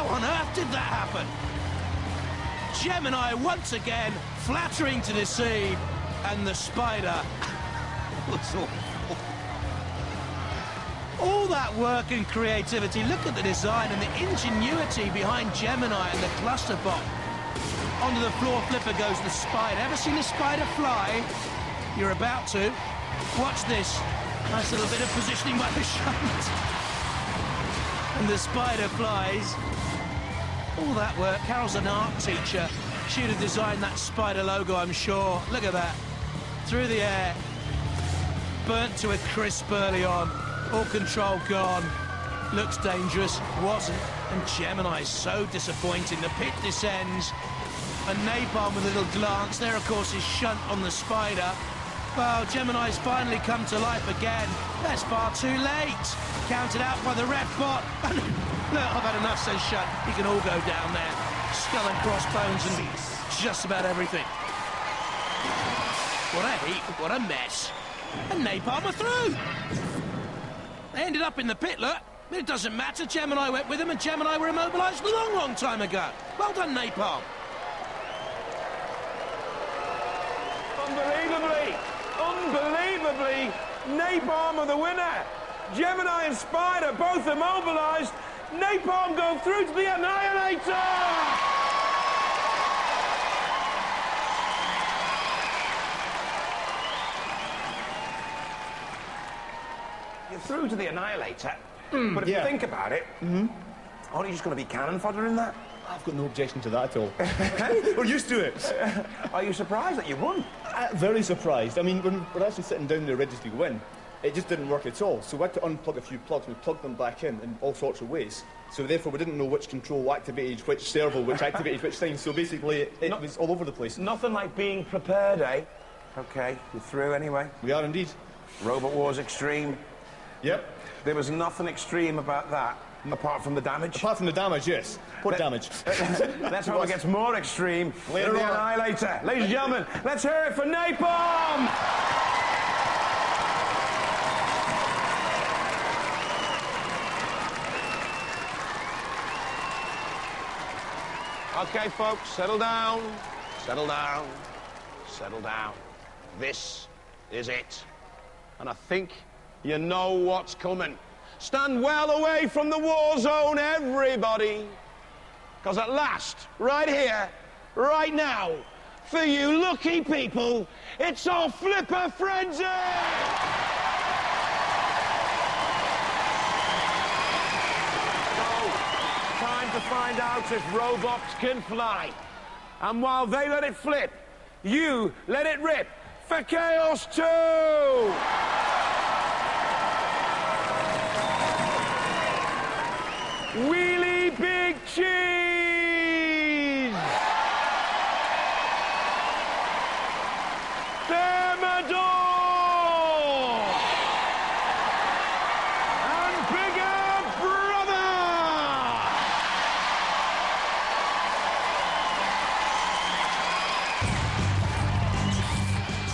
How on earth did that happen? Gemini once again flattering to deceive, and the spider was awful. All that work and creativity, look at the design and the ingenuity behind Gemini and the cluster bomb. Onto the floor flipper goes the spider. Ever seen a spider fly? You're about to. Watch this. Nice little bit of positioning by the shunt. And the spider flies. All that work. Carol's an art teacher. She'd have designed that spider logo, I'm sure. Look at that. Through the air. Burnt to a crisp early on. All control gone. Looks dangerous. Wasn't. And Gemini's so disappointing. The pit descends. And Napalm with a little glance. There, of course, is shunt on the spider. Well, Gemini's finally come to life again. That's far too late. Counted out by the ref bot. Look, I've had enough, says Shunt. He can all go down there. Skull and crossbones and just about everything. What a heap, what a mess. And Napalm are through. They ended up in the pit, look. It doesn't matter. Gemini went with them, and Gemini were immobilised a long, long time ago. Well done, Napalm. Unbelievably, Napalm are the winner. Gemini and Spider both immobilised. Napalm go through to the Annihilator! You're through to the Annihilator, but if you think about it, aren't you just going to be cannon fodder in that? I've got no objection to that at all. We're used to it. Are you surprised that you won? Very surprised. I mean, when we're actually sitting down there ready to go in, it just didn't work at all. So we had to unplug a few plugs. We plugged them back in all sorts of ways. So therefore, we didn't know which control activated which servo, which activated which thing. So basically, it was all over the place. Nothing like being prepared, eh? OK, you're through anyway. We are indeed. Robotwars Extreme. Yep. There was nothing extreme about that, apart from the damage. Apart from the damage, yes. What damage? Let's hope it gets more extreme Later in the on. Annihilator. Ladies and gentlemen, let's hear it for Napalm! OK, folks, settle down. Settle down. Settle down. This is it. And I think you know what's coming. Stand well away from the war zone, everybody. Because at last, right here, right now, for you lucky people, it's our Flipper Frenzy! So, time to find out if robots can fly. And while they let it flip, you let it rip for Chaos 2! Wheelie Big Cheese! Thermidor! And Bigger Brother!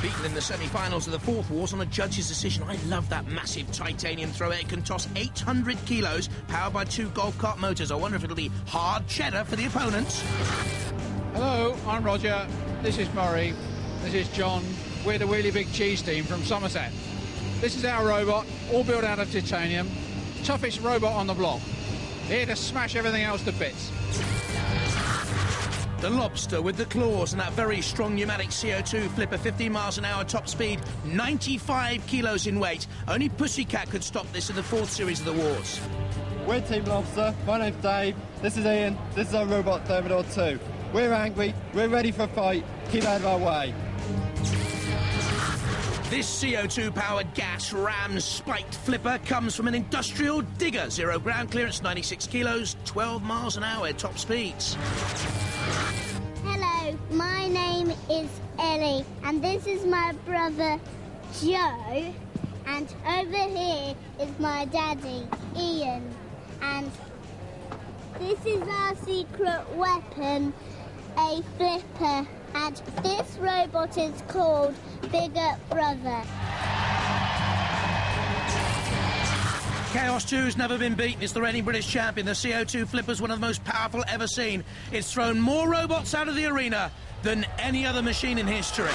Beaten in the semi-finals of the Fourth Wars on a judge's decision. I love that massive titanium thrower. It can toss 800 kilos, powered by 2 golf cart motors. I wonder if it'll be hard cheddar for the opponents. Hello, I'm Roger. This is Murray. This is John. We're the Wheelie Big Cheese team from Somerset. This is our robot, all built out of titanium. Toughest robot on the block. Here to smash everything else to bits. The lobster with the claws and that very strong pneumatic CO2 flipper, 15 miles an hour top speed, 95 kilos in weight. Only Pussycat could stop this in the 4th series of the wars. We're Team Lobster. My name's Dave. This is Ian. This is our robot Thermidor 2. We're angry. We're ready for a fight. Keep out of our way. This CO2-powered gas ram spiked flipper comes from an industrial digger. 0 ground clearance, 96 kilos, 12 miles an hour top speeds. Hello, my name is Ellie, and this is my brother Joe, and over here is my daddy Ian, and this is our secret weapon, a flipper, and this robot is called Bigger Brother. Chaos 2's never been beaten. It's the reigning British champion. The CO2 Flipper's one of the most powerful ever seen. It's thrown more robots out of the arena than any other machine in history.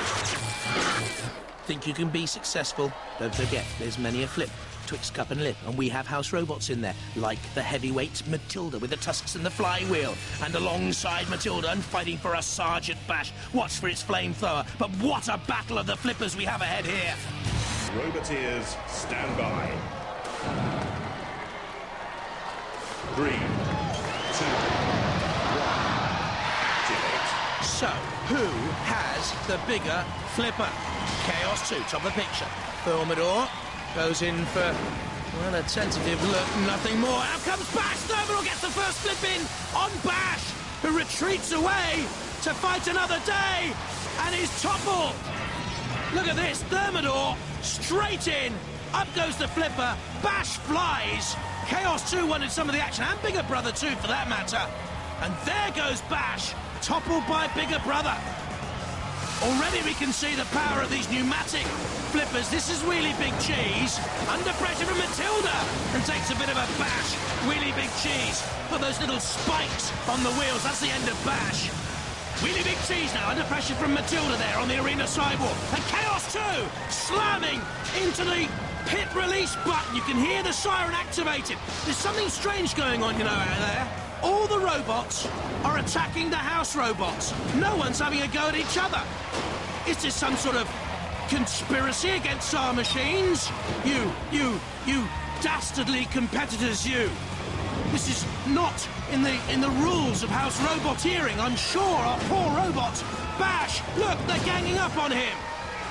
Think you can be successful? Don't forget, there's many a flip twixt cup and lip, and we have house robots in there, like the heavyweight Matilda with the tusks and the flywheel. And alongside Matilda, and fighting for a Sergeant Bash, watch for its flamethrower. But what a battle of the flippers we have ahead here. Roboteers, stand by. 3, 2, 1, activate. So, who has the bigger flipper? Chaos 2, top of the picture. Thermidor goes in for, well, a tentative look, nothing more. Out comes Bash! Thermidor gets the first flip in on Bash, who retreats away to fight another day, and is toppled. Look at this, Thermidor straight in, up goes the flipper, Bash flies. Chaos 2 wanted some of the action, and Bigger Brother too, for that matter. And there goes Bash, toppled by Bigger Brother. Already we can see the power of these pneumatic flippers. This is Wheelie Big Cheese, under pressure from Matilda, and takes a bit of a bash. Wheelie Big Cheese, put those little spikes on the wheels, that's the end of Bash. Wheelie Big Cheese now, under pressure from Matilda there on the arena sidewalk. And Chaos 2 slamming into the pit release button. You can hear the siren activated. There's something strange going on, you know, out there. All the robots are attacking the house robots. No one's having a go at each other. Is this some sort of conspiracy against our machines? You dastardly competitors, you. This is not in the rules of house roboteering. I'm sure our poor robots. Bash, look, they're ganging up on him.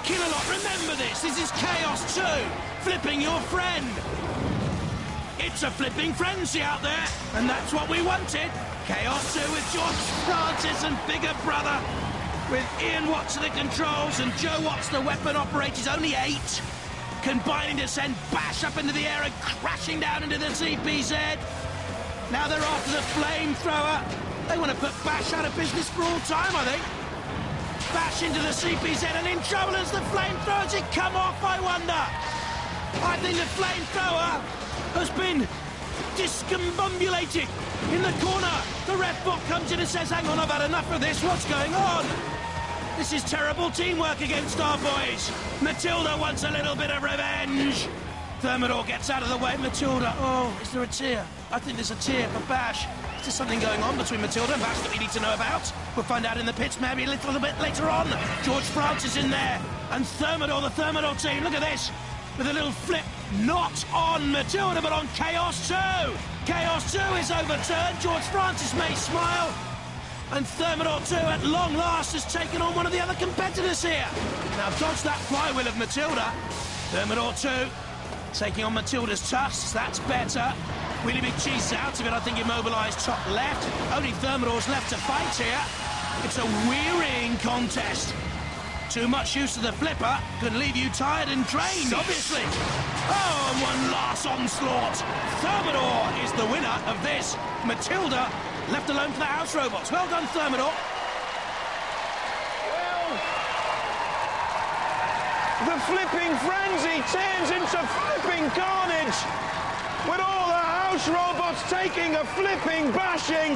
Killalot, remember this. This is Chaos 2, flipping your friend. It's a flipping frenzy out there, and that's what we wanted. Chaos 2 with George Francis and Bigger Brother, with Ian Watts at the controls and Joe Watts, the weapon operator's only 8, combining to send Bash up into the air and crashing down into the CPZ. Now they're after the flamethrower. They want to put Bash out of business for all time, I think. Bash into the CPZ, and in trouble as the flamethrowers. It come off, I wonder. I think the flamethrower has been discombobulated in the corner. The ref bot comes in and says, hang on, I've had enough of this. What's going on? This is terrible teamwork against our boys. Matilda wants a little bit of revenge. Thermidor gets out of the way. Matilda, oh, is there a tear? I think there's a tear for Bash. Is there something going on between Matilda and Bash that we need to know about? We'll find out in the pits maybe a little bit later on. George Francis in there. And Thermidor, the Thermidor team, look at this. With a little flip, not on Matilda, but on Chaos 2. Chaos 2 is overturned. George Francis may smile. And Thermidor 2, at long last, has taken on one of the other competitors here. Now, dodge that flywheel of Matilda. Thermidor 2, taking on Matilda's tusks. That's better. Wheelie Big Cheese is out of it, I think, immobilised top left. Only Thermidor's left to fight here. It's a wearying contest. Too much use of the flipper can leave you tired and drained, obviously. Oh, and one last onslaught. Thermidor is the winner of this. Matilda left alone for the house robots. Well done, Thermidor. Well, the flipping frenzy turns into flipping carnage, with all the house robots taking a flipping bashing.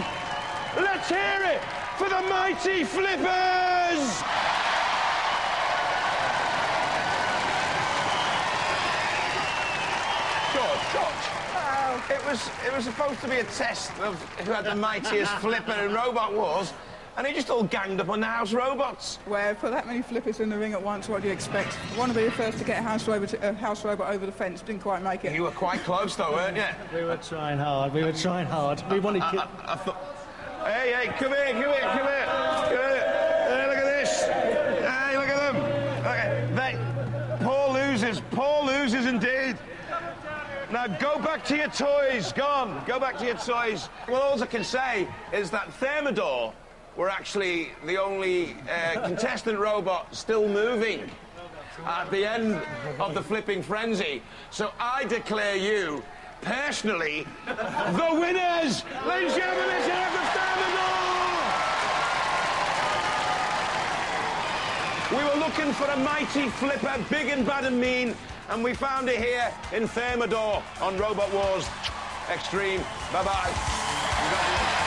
Let's hear it for the mighty flippers! George, it was supposed to be a test of who had the mightiest flipper in Robot Wars, and they just all ganged up on the house robots. Well, put that many flippers in the ring at once, what do you expect? I want to be the first to get a house robot over the fence. Didn't quite make it. You were quite close, though, weren't you? We were trying hard. We wanted to... Hey, come here. Hey, look at this. Hey, look at them. Okay, poor losers indeed. Now, go back to your toys. Go back to your toys. Well, all I can say is that Thermidor were actually the only contestant robot still moving at the end of the flipping frenzy. So I declare you, personally, the winners! Ladies and gentlemen, let's hear it for Thermidor! We were looking for a mighty flipper, big and bad and mean, and we found it here in Thermador on Robot Wars Extreme. Bye-bye.